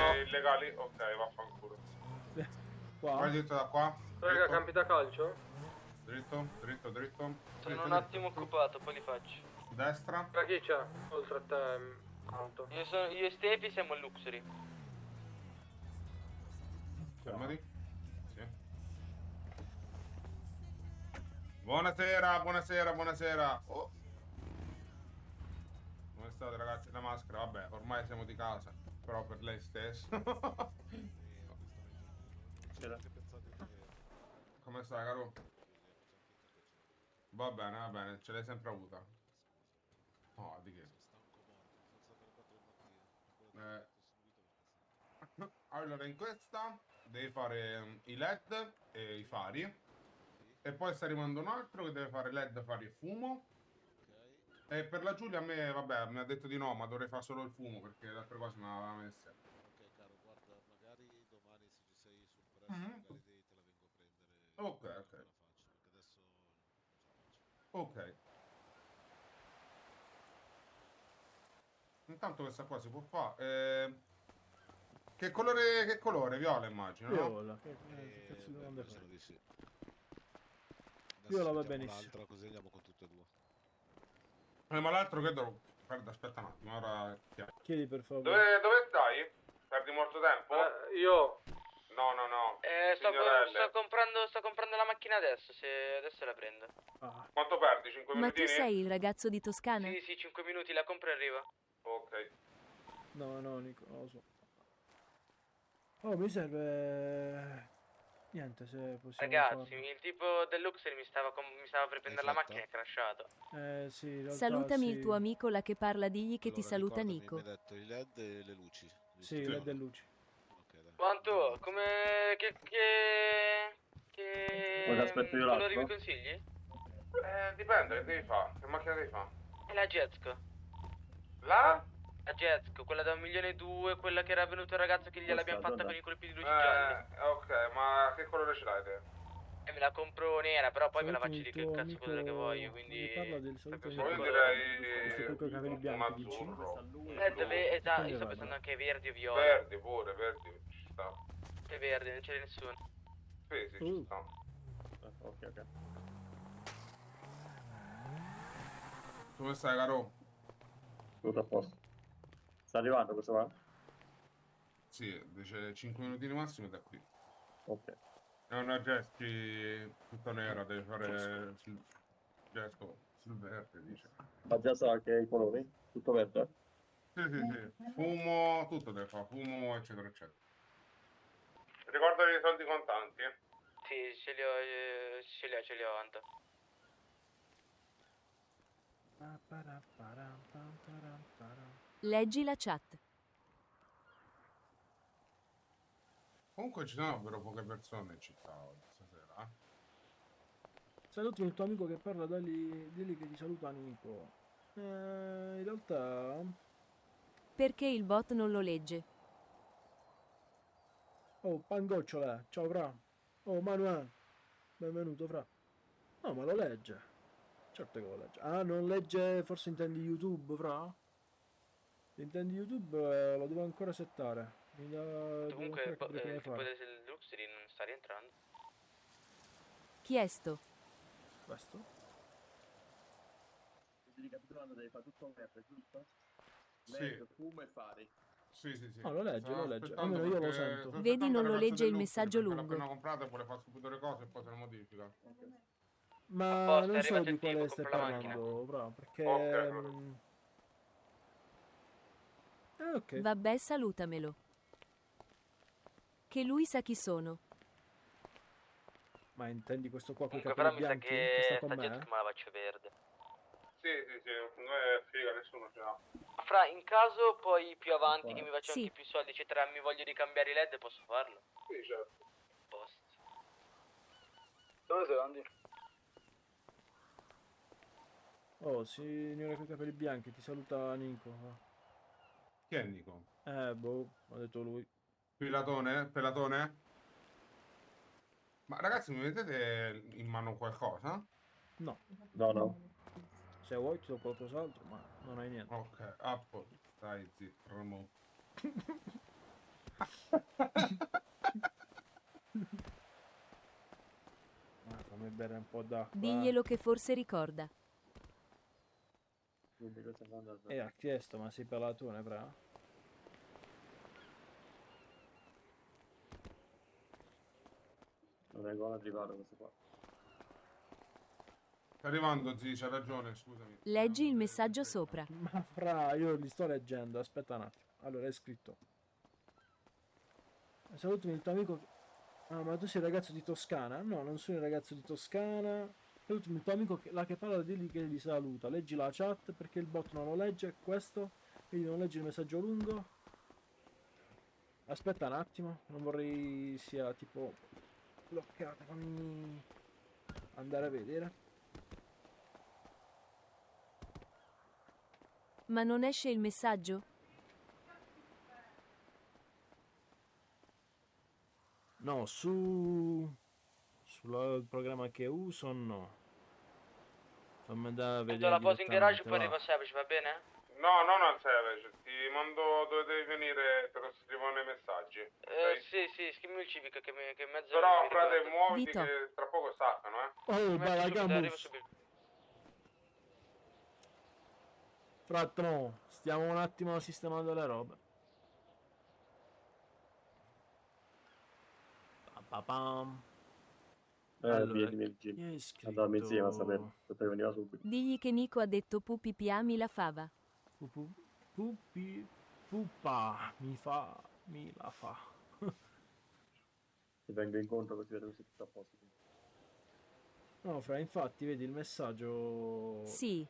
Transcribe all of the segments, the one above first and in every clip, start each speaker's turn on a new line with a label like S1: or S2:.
S1: illegali? Ok, vaffanculo.
S2: Qua?
S1: Vai dritto da qua.
S3: Raga,
S1: Dritto,
S3: campi da calcio?
S1: dritto, dritto, dritto.
S4: Sono
S1: Dritto,
S4: un
S1: dritto,
S4: attimo
S1: dritto.
S4: occupato, poi li faccio.
S1: Destra.
S3: Da chi c'è? Oltre a te, Anto.
S4: Io e Stefi siamo a Luxury.
S1: Fermati. Sì. Buonasera, buonasera, buonasera. Oh. Come state ragazzi? La maschera, vabbè, ormai siamo di casa. Però per lei stesso. Come stai, caro? Va bene, ce l'hai sempre avuta. No, di che? Allora, in questa devi fare i LED e i fari. E poi sta arrivando un altro che deve fare LED, fari e fumo. E per la Giulia a me, vabbè, mi ha detto di no, ma dovrei fare solo il fumo perché le altre cose me l'aveva messe.
S5: Ok, caro, guarda, magari domani se ci sei sul presto,
S1: Mhm.
S5: magari te la vengo a prendere
S1: Ok,
S5: e
S1: ok.
S5: te la faccio, perché adesso non ce la faccio.
S1: Ok. Intanto questa qua si può fare. Che colore? Che colore? Viola immagino, no?
S2: Viola, che cazzo di domande
S5: Immagino
S2: fai?
S5: di sì. Adesso
S2: Viola va
S5: aspettiamo
S2: benissimo.
S5: l'altra così andiamo con tutte e due.
S1: Ma l'altro credo. Guarda, aspetta un attimo, ora.
S2: Chiedi per favore.
S1: Dove stai? Perdi molto tempo?
S3: Io...
S1: No, no, no.
S4: Sto
S1: Signorelle.
S4: comprando la macchina adesso, adesso la prendo.
S2: Ah,
S1: Quanto perdi? 5
S6: Ma tu
S1: minutini?
S6: sei il ragazzo di Toscana?
S4: Sì, 5 minuti, la compro e arriva.
S1: Ok.
S2: no, Nico, non lo so. Oh, mi serve... Niente, se possiamo
S4: Ragazzi,
S2: farlo.
S4: il tipo del Luxury mi stava per prendere la
S5: fatta?
S4: macchina e è crashato.
S2: Sì, in realtà
S6: Salutami
S2: sì.
S6: il tuo amico là che parla, digli che ti
S5: Allora,
S6: saluta
S5: ricordami,
S6: Nico.
S5: mi hai detto i LED e le luci.
S2: Sì,
S5: giusto?
S2: LED e luci.
S5: Ok, dai.
S4: Quanto? Come...
S7: Vuoi che aspetto io
S4: colori mi
S7: l'altro?
S4: consigli?
S1: Dipende, che devi fare? Che macchina devi fare?
S4: È la Jetsco.
S1: La?
S4: La Jetsco, quella da 1.200.000, quella che era venuto il ragazzo che gliel'abbiamo fatta con i colpi di luci gialli.
S1: Ok, ma che colore ce l'hai te?
S4: E me la compro nera, però poi me la
S2: Salutami
S4: faccio
S2: il
S4: di che
S2: tuo
S4: cazzo
S2: amico
S4: colore che voglio,
S2: che parla
S4: quindi...
S2: del saluto
S4: proprio
S2: di
S1: Io
S2: Nico.
S4: sul
S2: Questo qui
S1: direi
S2: con i capelli
S1: un
S2: bianchi, dici?
S1: azzurro.
S4: esatto, io sto
S2: Quindi
S4: pensando
S2: vado.
S4: anche verdi o viola.
S1: Verdi pure, verdi ci sta.
S4: E verdi, non c'è nessuno.
S1: Sì, sì, ci sta.
S7: Ok.
S1: Come stai, caro?
S7: Tutto a posto. Sta arrivando questo qua?
S1: Sì, dice 5 minuti massimo da qui.
S7: Ok.
S1: È una Jesky tutta nera, deve fare sul gesto sul verde, dice.
S7: Ma già sa che i colori? Tutto verde?
S1: Sì, sì, sì. Fumo, tutto deve fare, fumo, eccetera, eccetera. Ricordati i soldi contanti, eh.
S4: Sì, ce li ho, Anto.
S6: Leggi la chat.
S1: Comunque ci sono davvero poche persone in città oggi, stasera, eh.
S2: Saluto il tuo amico che parla, digli che ti saluta Nico. In realtà...
S6: Perché il bot non lo legge?
S2: Oh, Pangocciola, ciao Fra. Oh, Manuel, benvenuto Fra. No, ma lo legge. Certo che lo legge. Ah, non legge, forse intendi YouTube, Fra? Se intendi YouTube lo devo ancora settare. Devo
S4: Comunque,
S2: ancora capire come
S4: il tipo
S2: fare.
S4: del Luxury non sta rientrando.
S6: Chiesto.
S2: Questo?
S7: Ricapitolando, devi fare tutto verde, giusto?
S1: Sì,
S7: LED, fumo e fari.
S1: sì, sì, sì.
S2: No, lo legge,
S1: Stavo
S2: lo legge.
S1: aspettando
S2: Almeno io lo
S1: perché
S2: sento.
S1: sto
S6: Vedi,
S1: aspettando
S6: non
S1: la
S6: lo
S1: ragazza
S6: legge
S1: del
S6: il
S1: Luxury
S6: messaggio
S1: perché l'ha
S6: lungo.
S1: appena comprata e vuole fare subito le cose e poi se le modifica.
S7: Ok.
S2: Ma
S4: Apposta, è
S2: non so
S4: arrivato
S2: di
S4: il tipo,
S2: quale stai
S4: compro la macchina.
S2: parlando, Fra, perché...
S1: Ok, allora.
S2: ok.
S6: Vabbè, salutamelo. Che lui sa chi sono.
S2: Ma intendi questo qua con i
S4: Comunque,
S2: capelli
S4: però mi sa
S2: bianchi? Che sta
S4: che
S2: con
S4: sta
S2: me?
S4: Jetsco me la faccio verde.
S1: Sì, sì, sì, non è figa, nessuno ce l'ha.
S4: Fra, in caso poi più avanti che
S7: Qua.
S4: mi faccio
S6: Sì.
S4: anche più soldi, eccetera, mi voglio ricambiare i LED, posso farlo?
S1: Sì, certo.
S4: Posto.
S7: Dove sei, Andy?
S2: Oh, signore con i capelli bianchi, ti saluta Nico.
S1: Chi è Nico?
S2: Boh, ha detto lui.
S1: Pelatone? Pelatone? Ma ragazzi, mi mettete in mano qualcosa?
S2: No,
S7: No.
S2: se vuoi ti do qualcos'altro, ma non hai niente.
S1: Ok, Apple, stai zitto, Remo.
S2: Fammi bere un po' d'acqua.
S6: Diglielo che forse ricorda.
S7: Quindi cosa fanno?
S2: Ha chiesto, ma sei pelatone, fra?
S7: Non vengono arrivato questo qua.
S1: Sta arrivando, zii, c'ha ragione, scusami.
S6: Leggi il messaggio sopra.
S2: Ma fra, io li sto leggendo, aspetta un attimo. Allora, è scritto. Salutami il tuo amico. Ah, ma tu sei il ragazzo di Toscana? No, non sono il ragazzo di Toscana. Salutami il tuo amico che parla, digli che li saluta. Leggi la chat perché il bot non lo legge. Questo. Quindi non leggi il messaggio lungo. Aspetta un attimo. Non vorrei sia tipo bloccato. Fammi andare a vedere.
S6: Ma non esce il messaggio?
S2: No, sul programma che uso no. Fammi andare a vedere.
S4: Metto la posa in garage e poi
S2: direttamente,
S4: arrivo a Savage, va bene?
S1: No, non al Savage, ti mando dove devi venire, te lo scrivo nei messaggi. ok?
S4: Sì, scrivimi il civico che mezzo.
S1: Però,
S4: mi
S1: frate,
S4: ricordo.
S1: muoviti
S6: Vito.
S1: che tra poco staccano, eh.
S2: va. Oh,
S4: Metto
S2: bella
S4: subito, arrivo
S2: Camus.
S4: subito.
S2: Fratto, no, stiamo un attimo sistemando le robe. Pam. Allora,
S7: Vieni,
S2: chi è iscritto?
S7: andiamo insieme a sapere, perché veniva subito.
S6: Digli che Nico ha detto pupi piami la fava.
S2: Pupi, pupa, mi la fa.
S7: Ti vengo incontro così vedo che sei tutto a posto.
S2: No, fra, infatti, vedi il messaggio.
S6: Sì,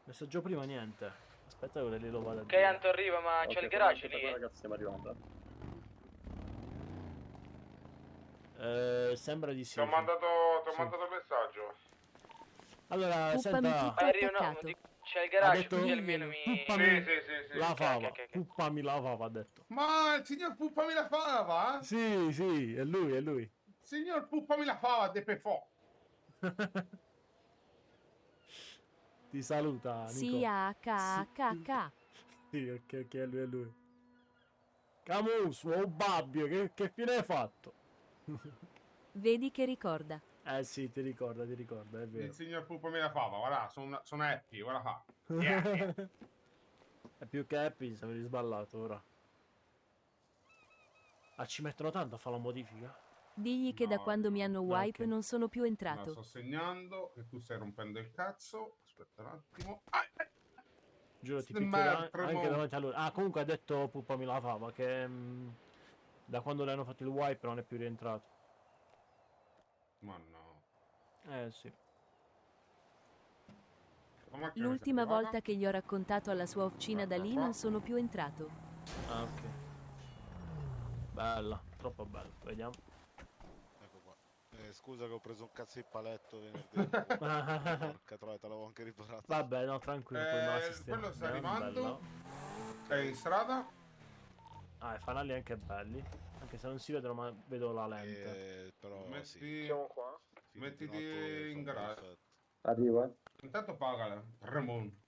S2: Messaggio prima niente. Aspetta che lo vado a
S4: Ok,
S2: dire.
S4: Anto arriva, ma c'è il garage lì.
S7: Ragazzi, stiamo arrivando.
S2: Sembra di sì.
S1: Ti ho
S2: sì.
S1: mandato
S2: Sì.
S1: il messaggio.
S2: Allora,
S6: puppami
S2: senta,
S6: tutto
S4: Arrivo,
S6: attaccato.
S4: c'è il
S2: ha
S4: garage,
S2: detto
S4: così almeno mi...
S2: puppami
S1: Sì.
S2: la
S4: Ok,
S2: fava.
S4: ok.
S2: Puppami la fava, ha detto.
S1: Ma il signor Puppami la fava?
S2: Sì, è lui.
S1: Signor Puppami la fava de Pefò.
S2: Ti saluta, Nico.
S6: Sì, H.
S2: Sì, ok, è lui. Camus, oh babbio, che fine hai fatto?
S6: Vedi che ricorda.
S2: Eh sì, ti ricorda, è vero.
S1: Il signor Puppami la fava, guarda, sono happy, guarda qua. Yeah.
S2: È più che happy, se avevi sballato ora. Ah, ci mettono tanto a fare la modifica?
S6: Digli che da
S1: No,
S6: quando mi hanno wipe
S2: ok.
S6: non sono più
S1: No,
S6: entrato.
S1: sto segnando che tu stai rompendo il cazzo. Aspetta un attimo.
S2: Giuro, ti
S1: Ste
S2: picchio
S1: merda,
S2: anche
S1: mo.
S2: davanti a lui. Ah, comunque ha detto puppami la fava che da quando le hanno fatto il wipe non è più rientrato.
S1: Ma no.
S2: Sì.
S1: La macchina
S6: L'ultima
S1: si è provata?
S6: volta che gli ho raccontato alla sua officina da lì non sono più entrato.
S2: Ah, ok. Bella, troppo bella. Vediamo.
S5: Ecco qua. Scusa che ho preso un cazzo di paletto venerdì. Porca troia, te l'avevo anche riparato.
S2: Vabbè, no, tranquillo, poi me la sistemo.
S1: Quello sta
S2: Vediamo,
S1: arrivando.
S2: bella.
S1: È in strada.
S2: Ah, i fanali anche belli. Anche se non si vedono, ma vedo la lente.
S5: Però sì.
S1: Metti...
S3: Siamo qua.
S5: fino
S1: mettiti
S5: di notte
S1: in
S5: fa
S1: garage.
S5: perfetto.
S7: Arrivo,
S1: Intanto pagala. Ramon.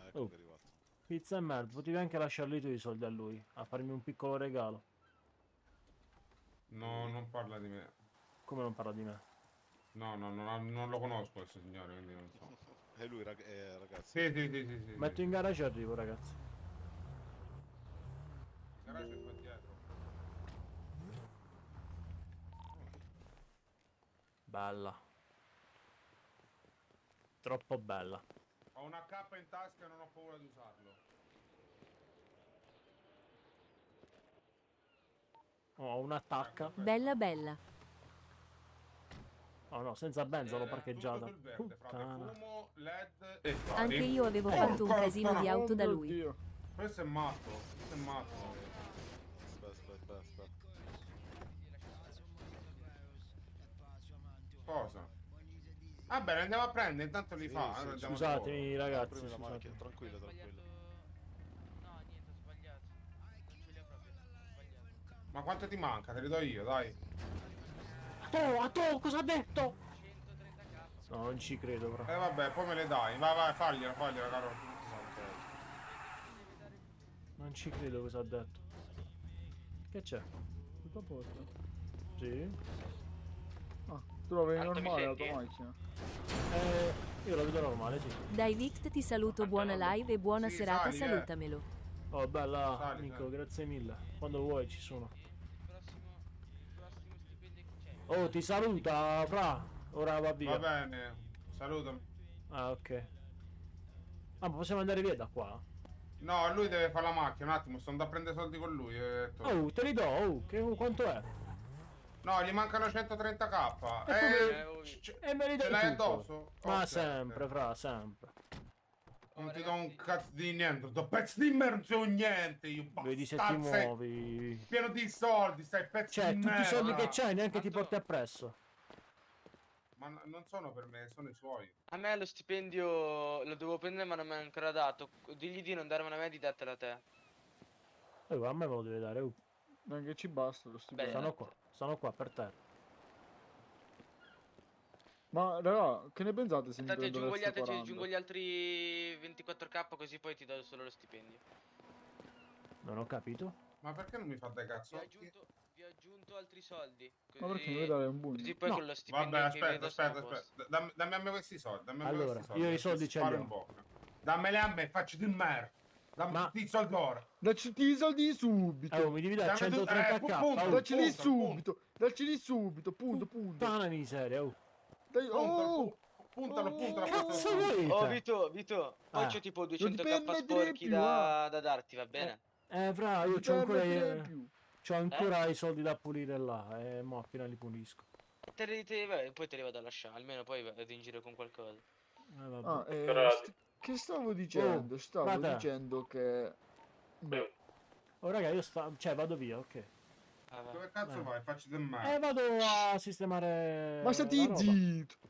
S5: Ecco
S2: Oh.
S5: che è arrivato.
S2: Pizza e merda, potevi anche lasciarli tu i soldi a lui, a farmi un piccolo regalo.
S1: No, non parla di me.
S2: Come non parla di me?
S1: No, non lo conosco questo signore, quindi non so.
S5: E lui, ragazzi.
S1: Sì.
S2: Metto in garage e arrivo, ragazzi.
S1: Il garage è qua dietro.
S2: Bella. Troppo bella.
S1: Ho una K in tasca e non ho paura di usarlo.
S2: Ho un'attacca.
S6: Bella bella.
S2: Oh no, senza benzo l'ho parcheggiata.
S1: Tutto sul verde, frate.
S2: Puttana.
S1: Fumo, LED e fari.
S6: Anche io avevo fatto un casino di auto da lui.
S1: Questo è matto.
S5: Aspetta.
S1: Cosa? Va bene, andiamo a prendere, intanto li
S5: Sì,
S1: fa.
S5: sì,
S1: andiamo
S2: Scusatemi, ragazzi.
S5: Prima la
S2: Scusate.
S5: macchina, tranquillo.
S4: No, niente, ho sbagliato. Non ce li ho proprio, ho sbagliato.
S1: solo. Ma quanto ti manca? Te li do io, dai.
S2: A to, cosa ha detto?
S4: 130k.
S2: No, non ci credo, però.
S1: Vabbè, poi me le dai. Vai, fagliela, caro.
S2: Non ci credo cosa ha detto. Che c'è?
S8: Tutto a posto.
S2: Sì.
S8: Ah, tu lo vedi
S4: Alto, mi
S8: normale la
S4: senti?
S8: tua macchina?
S2: Io la vedo normale, sì.
S6: Dai Vict ti saluto, buona live e buona
S1: Sì,
S6: serata,
S1: sali,
S6: salutamelo.
S2: Oh, bella,
S1: Sali,
S2: Nico,
S1: sali.
S2: grazie mille. Quando vuoi ci sono.
S4: Prossimo stipendio che c'è.
S2: Oh, ti saluta, fra. Ora va via.
S1: Va bene, salutami.
S2: Ah, ok. Ah, ma possiamo andare via da qua?
S1: No, lui deve fare la macchina, un attimo, sto andando a prendere soldi con lui.
S2: Oh, te li do, oh, quanto è?
S1: No, gli mancano 130k.
S2: E me li
S1: ce
S2: dai
S1: l'hai
S2: tutto.
S1: addosso?
S2: Ma
S1: Ok,
S2: sempre,
S1: ok.
S2: fra, sempre.
S1: Non ti do un cazzo di niente, do pezzi di merda, non c'ho niente, io
S2: Vedi se ti
S1: bastardo, sei
S2: muovi.
S1: pieno di soldi, stai pezzi
S2: Cioè,
S1: di
S2: tutti i
S1: merda.
S2: soldi che c'hai neanche ti porti appresso.
S1: Ma non sono per me, sono i suoi.
S4: A me lo stipendio lo devo prendere ma non mi ha ancora dato. Digli di non darmela a me, di datela a te.
S2: A me lo deve dare.
S8: Neanche ci basta lo stipendio.
S2: Stanno qua per terra.
S8: Ma raga, che ne pensate se mi
S4: Tanto
S8: prendo
S4: aggiungo
S8: l'F40?
S4: gli altri 24k così poi ti do solo lo stipendio.
S2: Non ho capito.
S1: Ma perché non mi fa dei
S4: Vi ho
S1: cazzotti?
S4: aggiunto altri soldi.
S8: Ma perché mi vuoi
S4: Così,
S8: dare un bugno?
S4: così poi
S2: No.
S4: con lo stipendio
S1: Vabbè,
S4: che vedo siamo a
S1: aspetta.
S4: posto.
S1: Dammi a me questi soldi, dammi a me
S2: Allora,
S1: questi soldi.
S2: io i
S1: che
S2: soldi
S1: ti
S2: ce
S1: sparo
S2: li
S1: in
S2: ho.
S1: bocca. Dammeli a me, faccio di merda. Dammi
S2: Ma-
S1: tutti i soldi ora.
S8: Dacci i soldi subito!
S2: Oh, mi devi dare
S1: Dammi tu-
S2: 130k.
S1: punto.
S2: Oh,
S8: Dacceli
S1: punto,
S8: subito! Dacceli subito! Punto, punto!
S2: puttana miseria, oh.
S8: Dai, oh!
S1: Puntalo.
S2: Cazzo
S1: questo-
S2: volete?
S4: Oh Vito, poi c'ho tipo
S8: Non ti
S4: 200k
S8: permettere
S4: sporchi
S8: più,
S4: da darti, va bene?
S2: Fra,
S8: Non
S2: io
S8: ti
S2: c'ho ancora,
S8: permettere più!
S2: c'ho ancora i soldi da pulire là. E mo appena li pulisco.
S4: Vabbè, poi te li vado a lasciare, almeno poi vado in giro con qualcosa.
S2: Vabbè.
S8: Ah, che stavo dicendo? Stavo
S2: frate.
S8: dicendo che... Beh,
S2: Oh, raga, cioè, vado via, ok.
S4: Vabbè.
S1: Dove cazzo
S2: Eh.
S1: vai? Faccio del merda.
S2: Vado a sistemare.
S8: ma
S2: la
S8: stati
S2: roba.
S8: zitto!
S2: Ma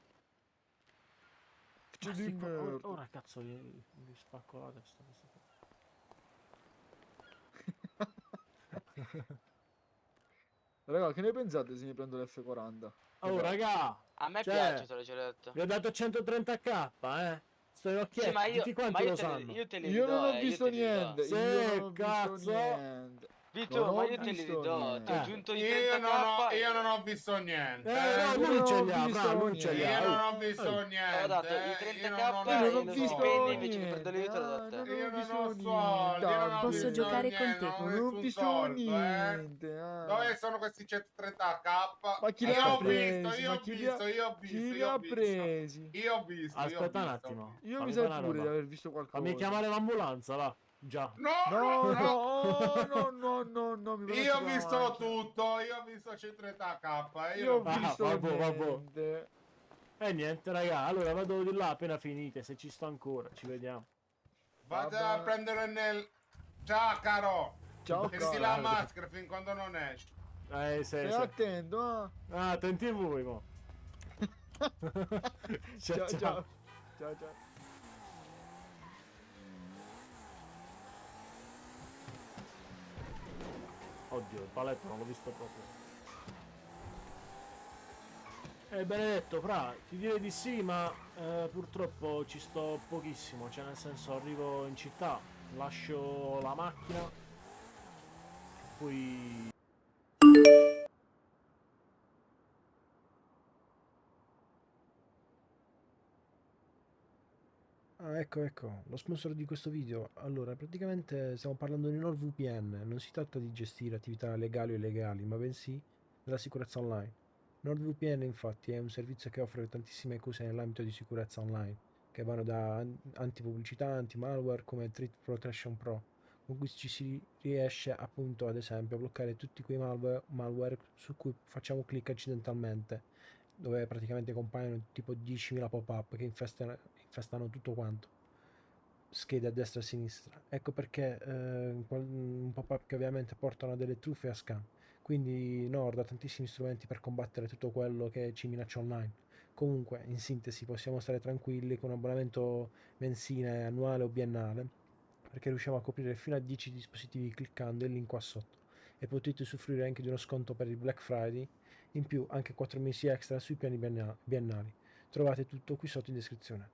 S8: Faccio di
S2: sti
S8: merda!
S2: ora cazzo gli spacco la testa.
S8: Raga, che ne pensate se mi prendo l'F40?
S2: Oh, raga!
S4: A me
S2: Cioè,
S4: piace, te l'ho già detto.
S2: vi ho dato 130k, eh? Sto
S4: Sì,
S2: occhietti,
S4: ma
S2: tutti quanti lo
S4: io
S2: sanno.
S4: te li
S8: Io non
S4: ridò,
S8: ho visto
S4: io te li ridò.
S8: niente!
S2: Sì,
S8: Io non ho visto
S2: cazzo.
S8: niente!
S4: Vito,
S8: Non
S4: ma
S8: ho
S4: io te li
S8: visto
S4: ridò, ti ho
S8: niente.
S4: aggiunto i
S1: Io
S4: 30k.
S1: non ho visto niente.
S2: No,
S8: io
S2: lui
S8: non
S2: ce
S8: ho
S2: li ha,
S8: visto
S2: fra, lui ce li
S8: niente.
S2: ha.
S1: Io non
S2: Oh.
S1: ho visto
S2: Oh.
S1: niente.
S4: Ho dato i
S1: Io
S4: 30k
S8: Io non ho
S4: e lo
S8: visto
S4: stipendio invece che per
S8: niente,
S4: delle io te l'ho date.
S8: non ho
S1: Io non
S8: visto
S1: ho
S8: niente,
S1: soldi, io non ho
S6: Posso
S1: visto
S6: giocare con
S1: niente,
S6: te?
S1: non ho
S8: non ho
S1: nessun
S8: visto
S1: soldo,
S8: niente,
S1: Dove sono questi 130k?
S8: Ma chi li
S1: Io
S8: ha
S1: ho visto,
S8: presi?
S1: io
S8: Ma
S1: ho visto,
S8: chi li ha presi?
S1: io ho visto.
S2: Aspetta un attimo.
S8: Io
S2: fammi
S8: mi
S2: fare
S8: sa
S2: una
S8: pure di
S2: roba.
S8: aver visto
S2: Fammi
S8: qualcosa.
S2: chiamare l'ambulanza, va. Già.
S1: No,
S8: No, no, oh, no, mi
S1: Io ho
S8: prendo
S1: visto
S8: la macchina.
S1: tutto, io ho visto 130k,
S8: Io ho
S1: l'ho
S8: visto
S2: vabbè.
S8: niente.
S2: E niente, raga, allora vado di là appena finite, se ci sto ancora, ci vediamo.
S1: Vado
S8: Vabbè.
S1: a prendere nel... Ciao caro!
S8: Ciao,
S1: Metti
S8: caro.
S1: la maschera fin quando non esci.
S2: Sì,
S8: Stai
S2: sì.
S8: attento, ah.
S2: Ah, attenti voi, mo.
S8: Ciao, ciao. Ciao, ciao.
S2: Oddio, il paletto non l'ho visto proprio. Benedetto, fra, ti direi di sì, ma purtroppo ci sto pochissimo, cioè nel senso arrivo in città, lascio la macchina, poi... Ah, ecco, lo sponsor di questo video. Allora, praticamente stiamo parlando di NordVPN, non si tratta di gestire attività legali o illegali, ma bensì della sicurezza online. NordVPN infatti è un servizio che offre tantissime cose nell'ambito di sicurezza online, che vanno da antipubblicità, anti-malware come Threat Protection Pro, con cui ci si riesce appunto ad esempio a bloccare tutti quei malware su cui facciamo clic accidentalmente, dove praticamente compaiono tipo 10.000 pop-up che infestano tutto quanto, schede a destra e a sinistra. Ecco perché un pop-up che ovviamente portano a delle truffe e a scam. Quindi Nord ha tantissimi strumenti per combattere tutto quello che ci minaccia online. Comunque, in sintesi, possiamo stare tranquilli con un abbonamento mensile, annuale o biennale, perché riusciamo a coprire fino a 10 dispositivi cliccando il link qua sotto. E potete usufruire anche di uno sconto per il Black Friday, in più anche 4 mesi extra sui piani biennali. Trovate tutto qui sotto in descrizione.